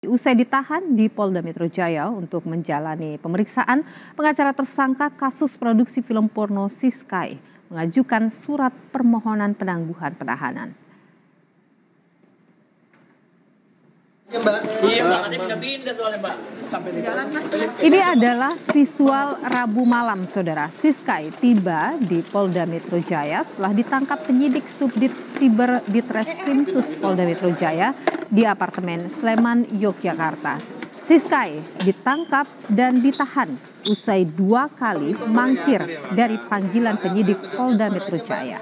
Usai ditahan di Polda Metro Jaya untuk menjalani pemeriksaan, pengacara tersangka kasus produksi film porno Siskai mengajukan surat permohonan penangguhan penahanan. Ini adalah visual Rabu malam, saudara. Siskai tiba di Polda Metro Jaya setelah ditangkap penyidik Subdit Siber Ditreskrimsus Polda Metro Jaya di apartemen Sleman, Yogyakarta. Siskai ditangkap dan ditahan usai 2 kali mangkir dari panggilan penyidik Polda Metro Jaya.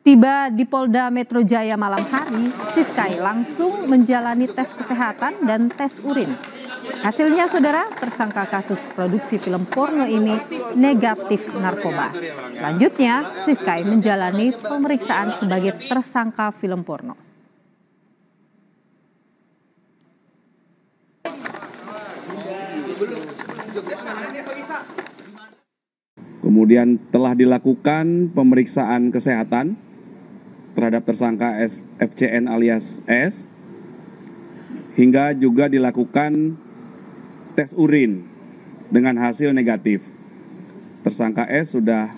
Tiba di Polda Metro Jaya malam hari, Siskai langsung menjalani tes kesehatan dan tes urin. Hasilnya, saudara, tersangka kasus produksi film porno ini negatif narkoba. Selanjutnya, Siskai menjalani pemeriksaan sebagai tersangka film porno. Kemudian telah dilakukan pemeriksaan kesehatan terhadap tersangka FCN alias S, hingga juga dilakukan tes urin dengan hasil negatif. Tersangka S sudah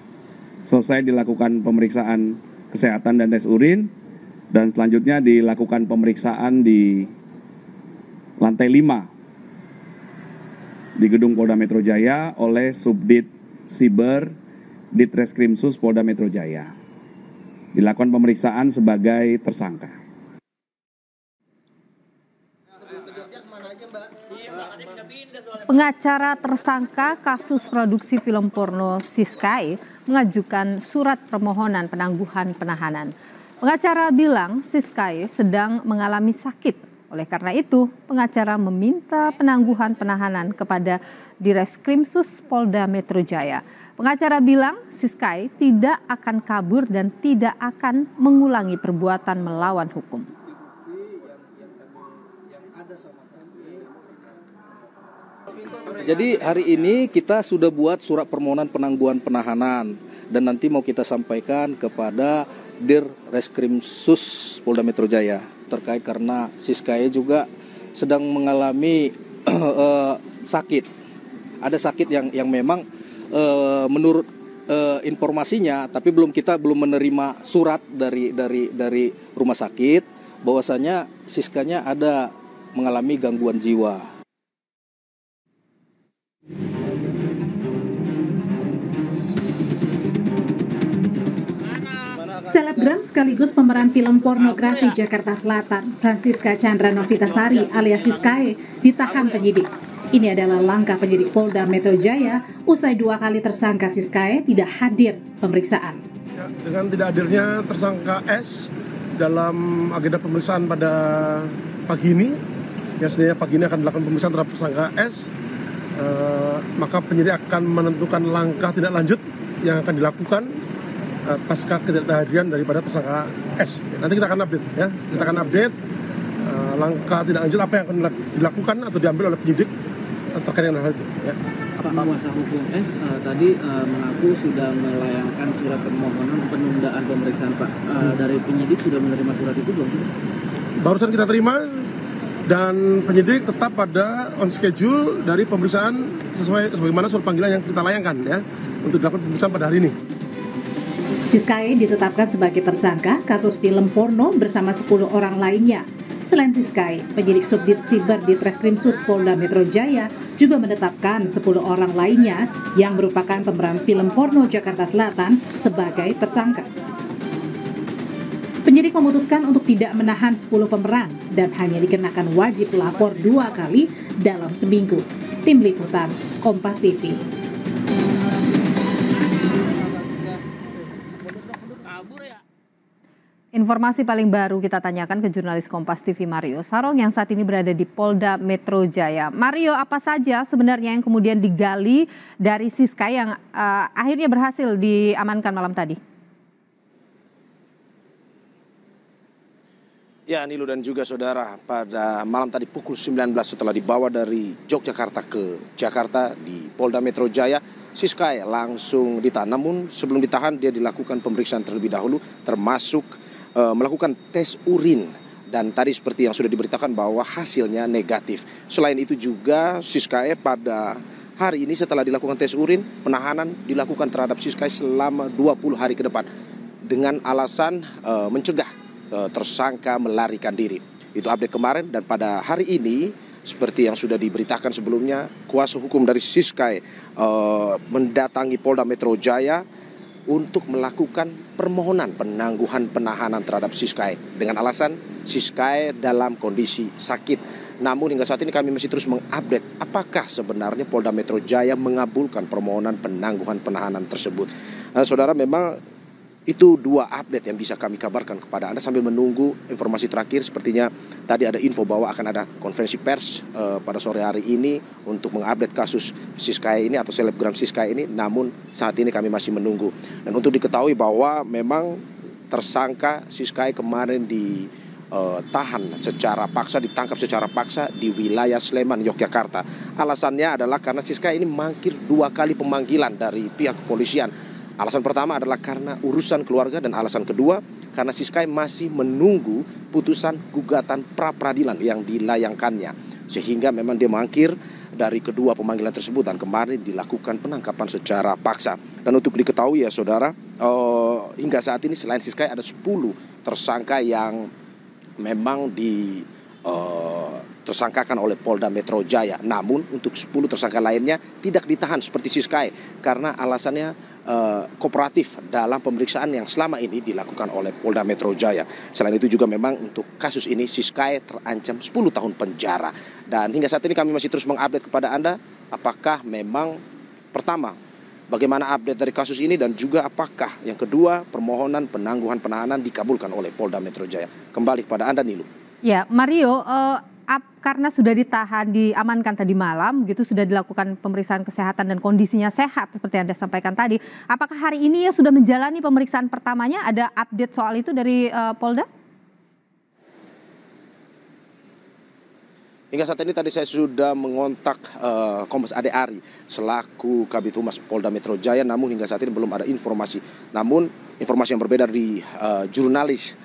selesai dilakukan pemeriksaan kesehatan dan tes urin, dan selanjutnya dilakukan pemeriksaan di lantai 5 di gedung Polda Metro Jaya oleh Subdit Siber Ditreskrimsus Polda Metro Jaya. Dilakukan pemeriksaan sebagai tersangka. Pengacara tersangka kasus produksi film porno Siskai mengajukan surat permohonan penangguhan penahanan. Pengacara bilang Siskai sedang mengalami sakit. Oleh karena itu, pengacara meminta penangguhan penahanan kepada Direskrimsus Polda Metro Jaya. Pengacara bilang Siskai tidak akan kabur dan tidak akan mengulangi perbuatan melawan hukum. Jadi hari ini kita sudah buat surat permohonan penangguhan penahanan dan nanti mau kita sampaikan kepada Direskrimsus Polda Metro Jaya terkait karena Siskai juga sedang mengalami sakit. Ada sakit yang memang menurut informasinya, tapi kita belum menerima surat dari rumah sakit bahwasanya Siskanya ada mengalami gangguan jiwa. Selebgram sekaligus pemeran film pornografi Jakarta Selatan, Francisca Chandra Novitasari alias Siskai, ditahan penyidik. Ini adalah langkah penyidik Polda Metro Jaya usai 2 kali tersangka Siskai tidak hadir pemeriksaan. Ya, dengan tidak hadirnya tersangka S dalam agenda pemeriksaan pada pagi ini, ya sebenarnya pagi ini akan dilakukan pemeriksaan terhadap tersangka S, maka penyidik akan menentukan langkah tindak lanjut yang akan dilakukan pasca ketidakhadiran daripada tersangka S. Nanti kita akan update, ya, kita akan update langkah tindak lanjut apa yang akan dilakukan atau diambil oleh penyidik terkait dengan hal itu. Ya. Pak kuasa hukum S tadi mengaku sudah melayangkan surat permohonan penundaan pemeriksaan Pak. Dari penyidik sudah menerima surat itu belum? Barusan kita terima dan penyidik tetap pada on schedule dari pemeriksaan sebagaimana surat panggilan yang kita layangkan, ya, untuk dilakukan pemeriksaan pada hari ini. Siskai ditetapkan sebagai tersangka kasus film porno bersama 10 orang lainnya. Selain Siskai, penyidik Subdit Siber Ditreskrimsus Polda Metro Jaya juga menetapkan 10 orang lainnya yang merupakan pemeran film porno Jakarta Selatan sebagai tersangka. Penyidik memutuskan untuk tidak menahan 10 pemeran dan hanya dikenakan wajib lapor 2 kali dalam seminggu. Tim Liputan, Kompas TV. Informasi paling baru kita tanyakan ke jurnalis Kompas TV Mario Sarong yang saat ini berada di Polda Metro Jaya. Mario, apa saja sebenarnya yang kemudian digali dari Siskai yang akhirnya berhasil diamankan malam tadi? Ya, Nilu dan juga saudara, pada malam tadi pukul 19 setelah dibawa dari Yogyakarta ke Jakarta di Polda Metro Jaya, Siskae langsung ditahan. Namun sebelum ditahan dia dilakukan pemeriksaan terlebih dahulu, termasuk melakukan tes urin. Dan tadi seperti yang sudah diberitakan bahwa hasilnya negatif. Selain itu juga Siskae pada hari ini setelah dilakukan tes urin, penahanan dilakukan terhadap Siskae selama 20 hari ke depan dengan alasan mencegah tersangka melarikan diri. Itu update kemarin, dan pada hari ini seperti yang sudah diberitakan sebelumnya, kuasa hukum dari Siskae mendatangi Polda Metro Jaya untuk melakukan permohonan penangguhan penahanan terhadap Siskae dengan alasan Siskae dalam kondisi sakit. Namun hingga saat ini kami masih terus mengupdate apakah sebenarnya Polda Metro Jaya mengabulkan permohonan penangguhan penahanan tersebut. Saudara, memang itu dua update yang bisa kami kabarkan kepada Anda sambil menunggu informasi terakhir. Sepertinya tadi ada info bahwa akan ada konferensi pers pada sore hari ini untuk mengupdate kasus Siskae ini atau selebgram Siskae ini. Namun saat ini kami masih menunggu. Dan untuk diketahui bahwa memang tersangka Siskae kemarin ditangkap secara paksa di wilayah Sleman, Yogyakarta. Alasannya adalah karena Siskae ini mangkir 2 kali pemanggilan dari pihak kepolisian. Alasan pertama adalah karena urusan keluarga, dan alasan kedua karena Siskae masih menunggu putusan gugatan pra-peradilan yang dilayangkannya. Sehingga memang dia mangkir dari kedua pemanggilan tersebut dan kemarin dilakukan penangkapan secara paksa. Dan untuk diketahui ya saudara, hingga saat ini selain Siskae ada 10 tersangka yang memang tersangkakan oleh Polda Metro Jaya. Namun untuk 10 tersangka lainnya tidak ditahan seperti Siskae karena alasannya kooperatif dalam pemeriksaan yang selama ini dilakukan oleh Polda Metro Jaya. Selain itu juga memang untuk kasus ini Siskae terancam 10 tahun penjara. Dan hingga saat ini kami masih terus mengupdate kepada Anda apakah memang pertama bagaimana update dari kasus ini, dan juga apakah yang kedua permohonan penangguhan penahanan dikabulkan oleh Polda Metro Jaya. Kembali kepada Anda, Nilu. Ya, Mario, karena sudah ditahan, diamankan tadi malam, gitu sudah dilakukan pemeriksaan kesehatan dan kondisinya sehat seperti yang Anda sampaikan tadi. Apakah hari ini ya sudah menjalani pemeriksaan pertamanya? Ada update soal itu dari Polda? Hingga saat ini tadi saya sudah mengontak Kombes Ade Ari selaku Kabid Humas Polda Metro Jaya, namun hingga saat ini belum ada informasi. Namun informasi yang berbeda di jurnalis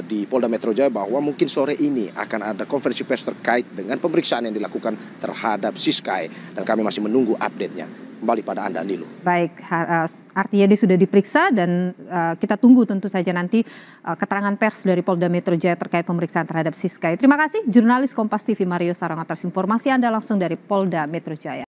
di Polda Metro Jaya bahwa mungkin sore ini akan ada konferensi pers terkait dengan pemeriksaan yang dilakukan terhadap Siskae, dan kami masih menunggu update-nya. Kembali pada Anda, Nilu. Baik, artinya dia sudah diperiksa dan kita tunggu tentu saja nanti keterangan pers dari Polda Metro Jaya terkait pemeriksaan terhadap Siskae. Terima kasih jurnalis Kompas TV Mario Sarong atas informasi Anda langsung dari Polda Metro Jaya.